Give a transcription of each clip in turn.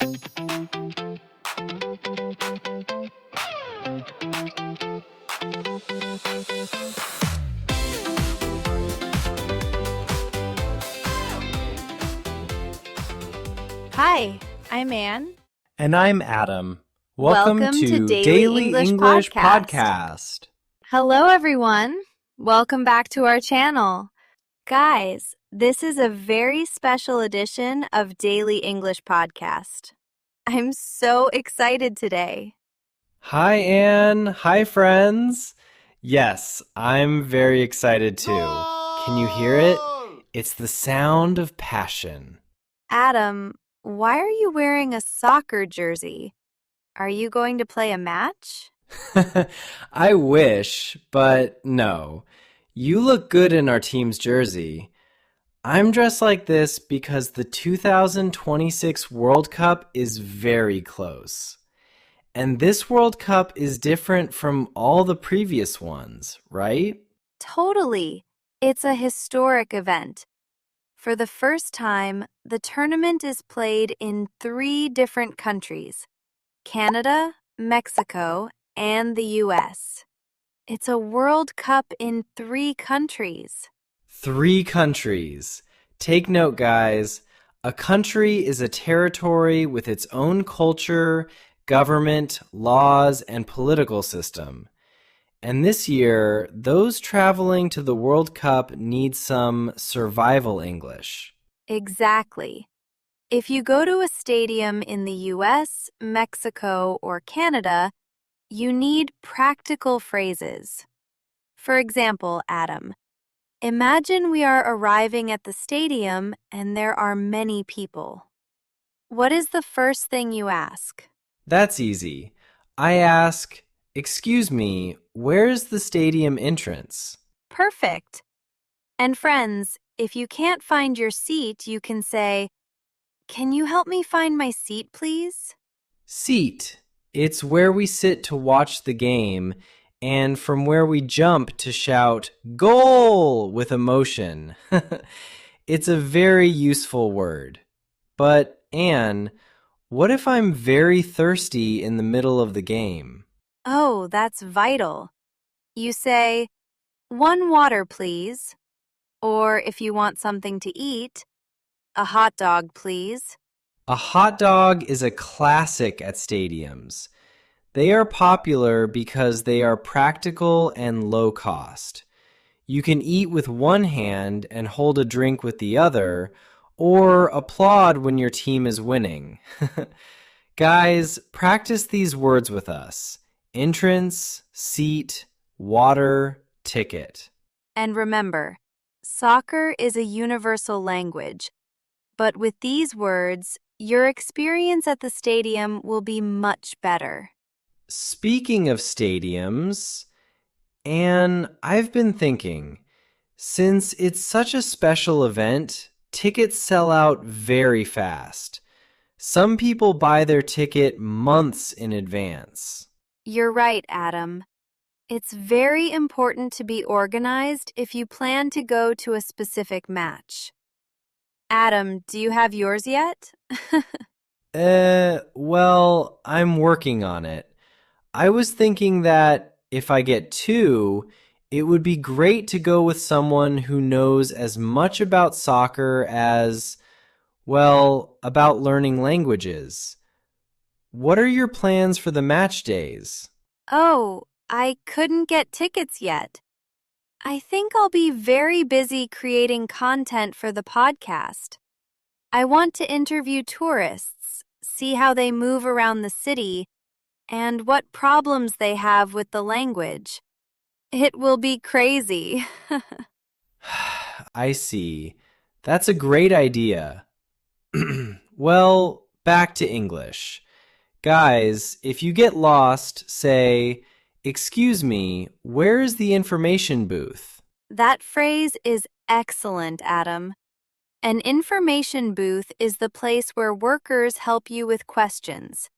Hi, I'm Anne. And I'm Adam. Welcome to Daily English Podcast. Hello, everyone. Welcome back to our channel. Guys, this is a very special edition of Daily English Podcast. I'm so excited today. Hi, Anne. Hi, friends. Yes, I'm very excited too. Can you hear it? It's the sound of passion. Adam, why are you wearing a soccer jersey? Are you going to play a match? I wish, but no. You look good in our team's jersey. I'm dressed like this because the 2026 World Cup is very close. And this World Cup is different from all the previous ones, right? Totally. It's a historic event. For the first time, the tournament is played in 3 different countries: Canada, Mexico, and the US. It's a World Cup in 3 countries. 3 countries. Take note, guys. A country is a territory with its own culture, government, laws, and political system. And this year, those traveling to the World Cup need some survival English. Exactly. If you go to a stadium in the US, Mexico, or Canada, you need practical phrases. For example, Adam, imagine we are arriving at the stadium and there are many people. What is the first thing you ask? That's easy. I ask, "Excuse me, where's the stadium entrance?" Perfect. And friends, if you can't find your seat, you can say, "Can you help me find my seat, please?" Seat. It's where we sit to watch the game, and from where we jump to shout, "Goal!" with emotion. It's a very useful word. But, Anne, what if I'm very thirsty in the middle of the game? Oh, that's vital. You say, "1 water, please." Or if you want something to eat, "A hot dog, please." A hot dog is a classic at stadiums. They are popular because they are practical and low cost. You can eat with one hand and hold a drink with the other, or applaud when your team is winning. Guys, practice these words with us: entrance, seat, water, ticket. And remember, soccer is a universal language, but with these words, your experience at the stadium will be much better. Speaking of stadiums, Anne, I've been thinking, since it's such a special event, tickets sell out very fast. Some people buy their ticket months in advance. You're right, Adam. It's very important to be organized if you plan to go to a specific match. Adam, do you have yours yet? Well, I'm working on it. I was thinking that if I get 2, it would be great to go with someone who knows as much about soccer as, well, about learning languages. What are your plans for the match days? Oh, I couldn't get tickets yet. I think I'll be very busy creating content for the podcast. I want to interview tourists, see how they move around the city, and what problems they have with the language. It will be crazy. I see. That's a great idea. Well, back to English. Guys, if you get lost, say, "Excuse me, where is the information booth?" That phrase is excellent, Adam. An information booth is the place where workers help you with questions.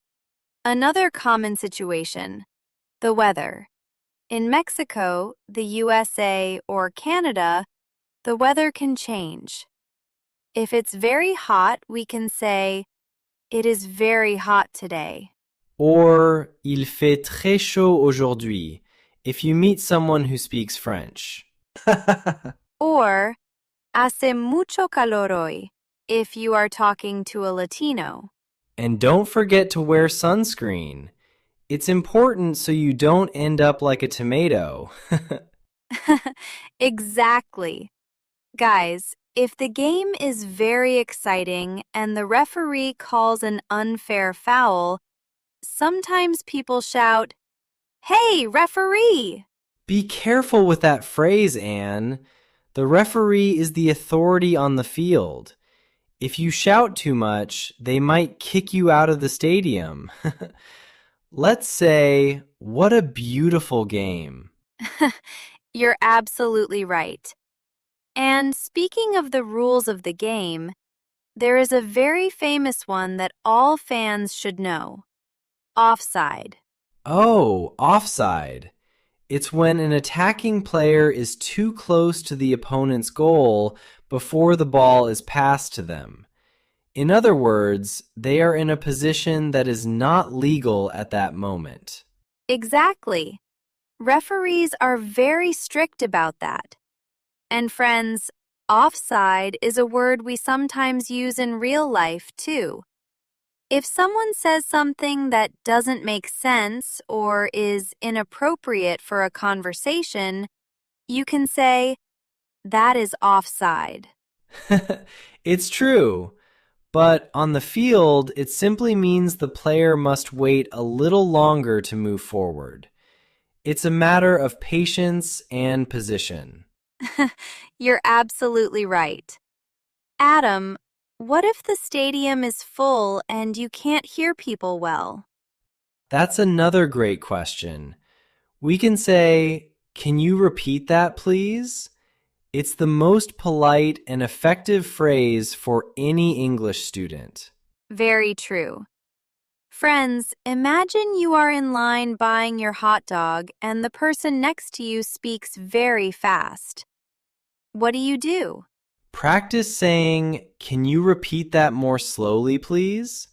Another common situation, the weather. In Mexico, the USA, or Canada, the weather can change. If it's very hot, we can say, It is very hot today. Or il fait très chaud aujourd'hui if you meet someone who speaks French. Or hace mucho calor hoy if you are talking to a Latino. And don't forget to wear sunscreen. It's important so you don't end up like a tomato. Exactly. Guys, if the game is very exciting and the referee calls an unfair foul, sometimes people shout, "Hey, referee!" Be careful with that phrase, Anne. The referee is the authority on the field. If you shout too much, they might kick you out of the stadium. Let's say, what a beautiful game. You're absolutely right. And speaking of the rules of the game, there is a very famous one that all fans should know: offside. Oh, offside. It's when an attacking player is too close to the opponent's goal before the ball is passed to them. In other words, they are in a position that is not legal at that moment. Exactly. Referees are very strict about that. And friends, offside is a word we sometimes use in real life too. If someone says something that doesn't make sense or is inappropriate for a conversation, you can say, "That is offside." It's true, but on the field, it simply means the player must wait a little longer to move forward. It's a matter of patience and position. You're absolutely right. Adam, what if the stadium is full and you can't hear people well? That's another great question. We can say, "Can you repeat that, please?" It's the most polite and effective phrase for any English student. Very true. Friends, imagine you are in line buying your hot dog and the person next to you speaks very fast. What do? Practice saying, "Can you repeat that more slowly, please?"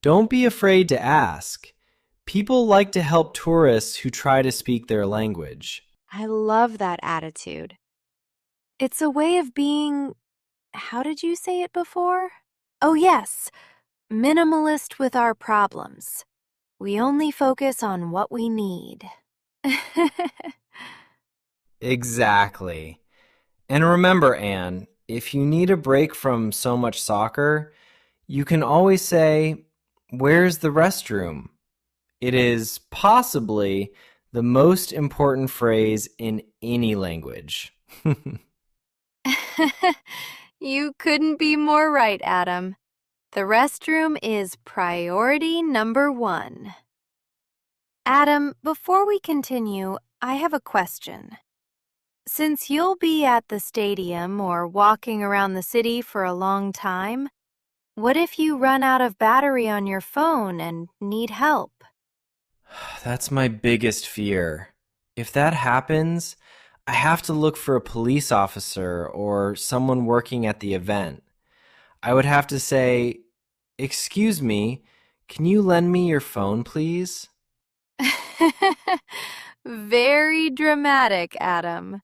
Don't be afraid to ask. People like to help tourists who try to speak their language. I love that attitude. It's a way of being, how did you say it before? Oh, yes, minimalist with our problems. We only focus on what we need. Exactly. And remember, Anne, if you need a break from so much soccer, you can always say, "Where's the restroom?" It is possibly the most important phrase in any language. You couldn't be more right, Adam. The restroom is priority number one. Adam, before we continue, I have a question. Since you'll be at the stadium or walking around the city for a long time, what if you run out of battery on your phone and need help? That's my biggest fear. If that happens, I have to look for a police officer or someone working at the event. I would have to say, "Excuse me, can you lend me your phone, please?" Very dramatic, Adam.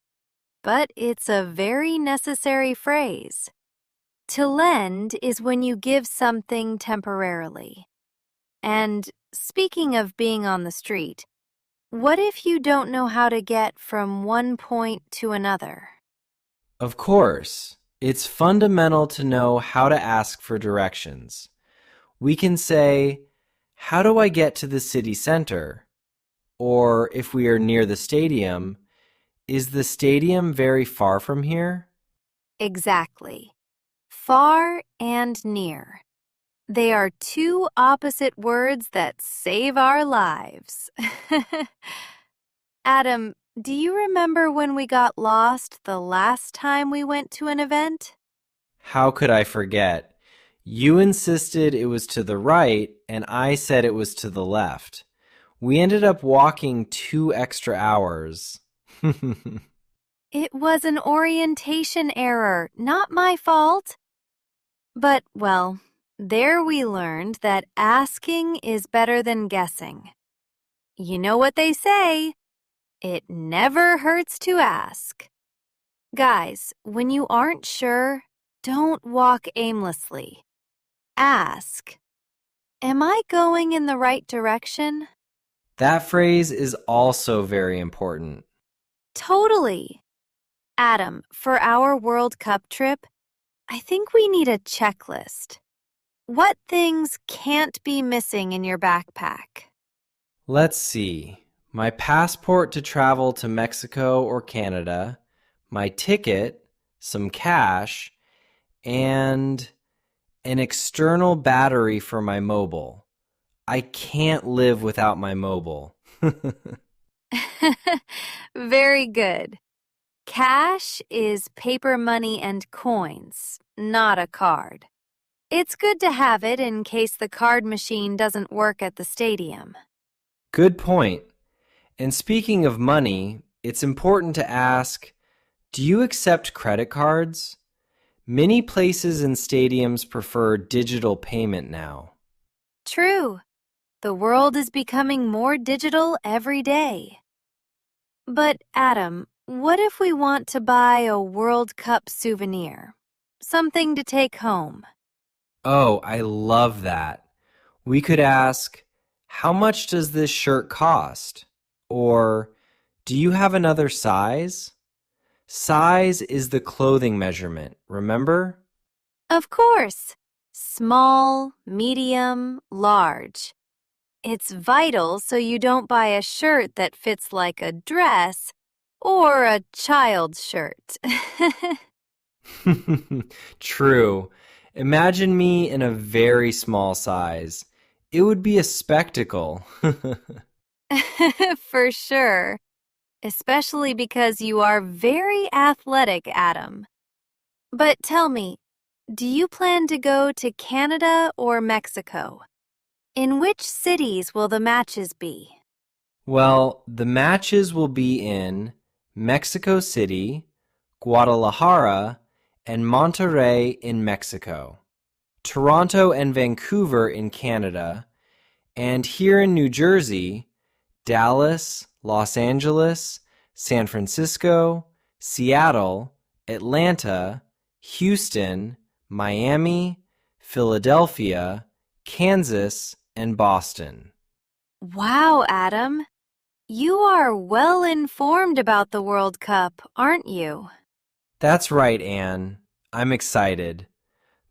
But it's a very necessary phrase. To lend is when you give something temporarily. And speaking of being on the street, what if you don't know how to get from one point to another? Of course, it's fundamental to know how to ask for directions. We can say, "How do I get to the city center?" Or if we are near the stadium, "Is the stadium very far from here?" Exactly. Far and near. They are two opposite words that save our lives. Adam, do you remember when we got lost the last time we went to an event? How could I forget? You insisted it was to the right, and I said it was to the left. We ended up walking 2 extra hours. It was an orientation error, not my fault. But, well, There we learned that asking is better than guessing. You know what they say, it never hurts to ask. Guys, when you aren't sure, don't walk aimlessly. Ask, am I going in the right direction? That phrase is also very important. Totally. Adam, for our World Cup trip, I think we need a checklist. What things can't be missing in your backpack? Let's see. My passport to travel to Mexico or Canada, my ticket, some cash, and an external battery for my mobile. I can't live without my mobile. Very good. Cash is paper money and coins, not a card. It's good to have it in case the card machine doesn't work at the stadium. Good point. And speaking of money, it's important to ask, do you accept credit cards? Many places and stadiums prefer digital payment now. True. The world is becoming more digital every day. But, Adam, what if we want to buy a World Cup souvenir? Something to take home. Oh, I love that. We could ask, how much does this shirt cost? Or, do you have another size? Size is the clothing measurement, remember? Of course. Small, medium, large. It's vital so you don't buy a shirt that fits like a dress or a child's shirt. True. Imagine me in a very small size. It would be a spectacle. For sure. Especially because you are very athletic, Adam. But tell me, do you plan to go to Canada or Mexico? In which cities will the matches be? Well, the matches will be in Mexico City, Guadalajara, and Monterrey in Mexico, Toronto and Vancouver in Canada, and here in New Jersey, Dallas, Los Angeles, San Francisco, Seattle, Atlanta, Houston, Miami, Philadelphia, Kansas, and Boston. Wow, Adam. You are well informed about the World Cup, aren't you? That's right, Anne. I'm excited.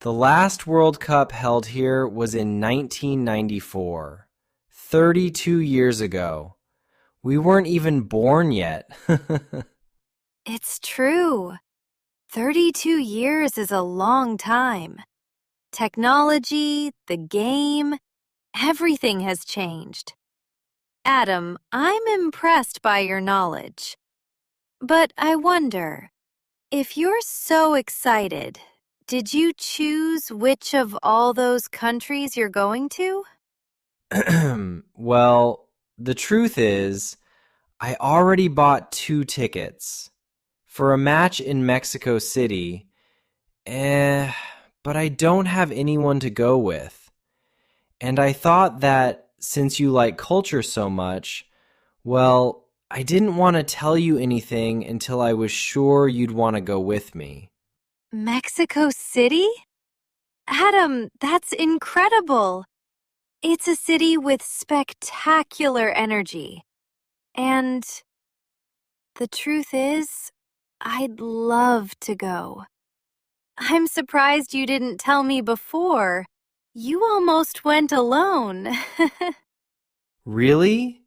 The last World Cup held here was in 1994, 32 years ago. We weren't even born yet. It's true. 32 years is a long time. Technology, the game, everything has changed. Adam, I'm impressed by your knowledge. But I wonder, if you're so excited, did you choose which of all those countries you're going to? Well, the truth is, I already bought 2 tickets for a match in Mexico City, but I don't have anyone to go with. And I thought that since you like culture so much, well, I didn't want to tell you anything until I was sure you'd want to go with me. Mexico City? Adam, that's incredible. It's a city with spectacular energy. And the truth is, I'd love to go. I'm surprised you didn't tell me before. You almost went alone. Really?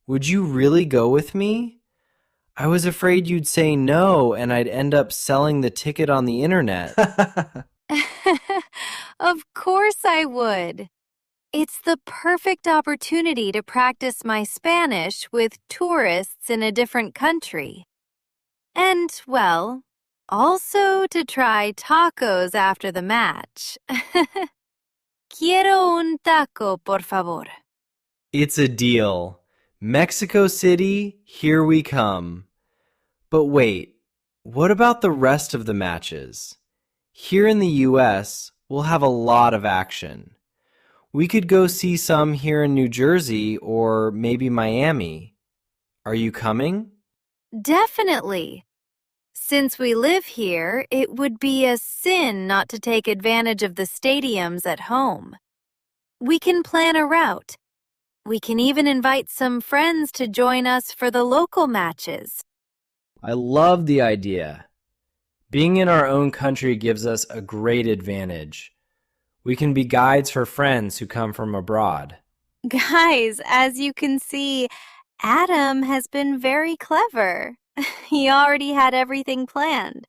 Would you really go with me? I was afraid you'd say no and I'd end up selling the ticket on the internet. Of course I would. It's the perfect opportunity to practice my Spanish with tourists in a different country. And, well, also to try tacos after the match. Quiero un taco, por favor. It's a deal. Mexico City, here we come. But wait, what about the rest of the matches? Here in the US, will have a lot of action. We could go see some here in New Jersey or maybe Miami. Are you coming? Definitely. Since we live here, it would be a sin not to take advantage of the stadiums at home. We can plan a route. We can even invite some friends to join us for the local matches. I love the idea. Being in our own country gives us a great advantage. We can be guides for friends who come from abroad. Guys, as you can see, Adam has been very clever. He already had everything planned.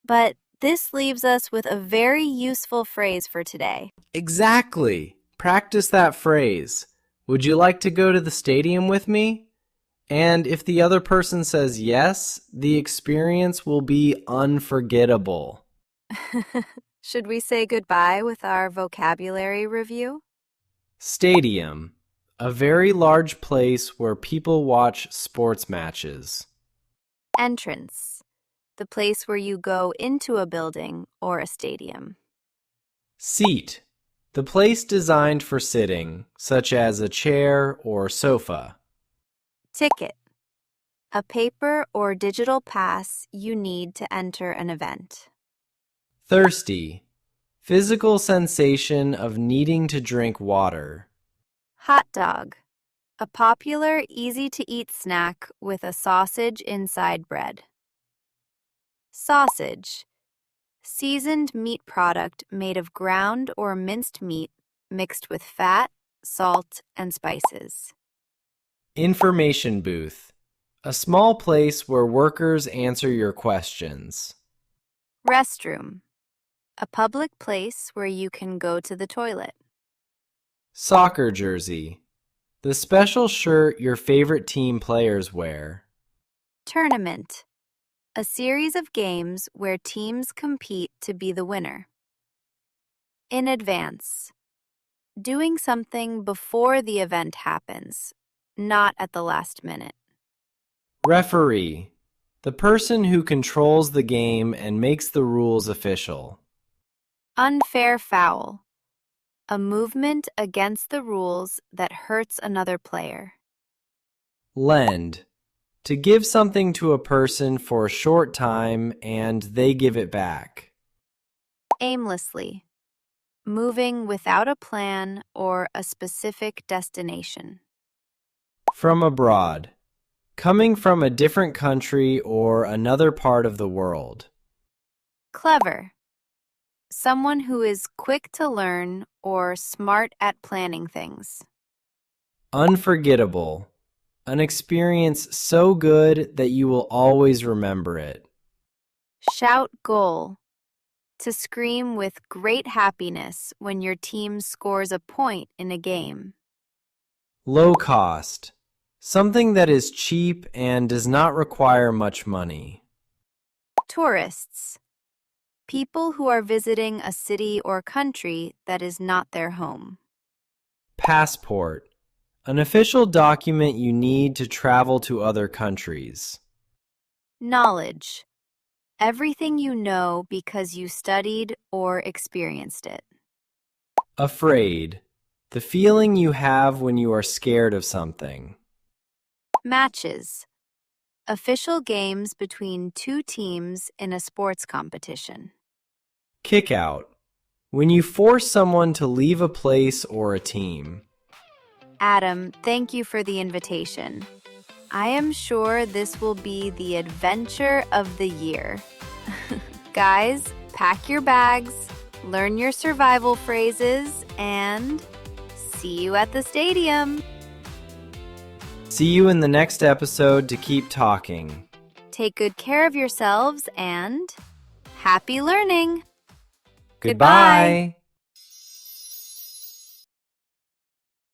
But this leaves us with a very useful phrase for today. Exactly. Practice that phrase. Would you like to go to the stadium with me? And if the other person says yes, the experience will be unforgettable. Should we say goodbye with our vocabulary review? Stadium. A very large place where people watch sports matches. Entrance. The place where you go into a building or a stadium. Seat. The place designed for sitting, such as a chair or sofa. Ticket. A paper or digital pass you need to enter an event. Thirsty. Physical sensation of needing to drink water. Hot dog. A popular, easy-to-eat snack with a sausage inside bread. Sausage. Seasoned meat product made of ground or minced meat mixed with fat, salt, and spices. Information booth. A small place where workers answer your questions. Restroom. A public place where you can go to the toilet. Soccer jersey. The special shirt your favorite team players wear. Tournament. A series of games where teams compete to be the winner. In advance. Doing something before the event happens, not at the last minute. Referee. The person who controls the game and makes the rules official. Unfair foul. A movement against the rules that hurts another player. Lend. To give something to a person for a short time and they give it back. Aimlessly. Moving without a plan or a specific destination. From abroad. Coming from a different country or another part of the world. Clever. Someone who is quick to learn or smart at planning things. Unforgettable. An experience so good that you will always remember it. Shout goal. To scream with great happiness when your team scores a point in a game. Low cost. Something that is cheap and does not require much money. Tourists. People who are visiting a city or country that is not their home. Passport. An official document you need to travel to other countries. Knowledge. Everything you know because you studied or experienced it. Afraid. The feeling you have when you are scared of something. Matches. Official games between two teams in a sports competition. Kick out. When you force someone to leave a place or a team. Adam, thank you for the invitation. I am sure this will be the adventure of the year. Guys, pack your bags, learn your survival phrases, and see you at the stadium. See you in the next episode to keep talking. Take good care of yourselves and happy learning. Goodbye.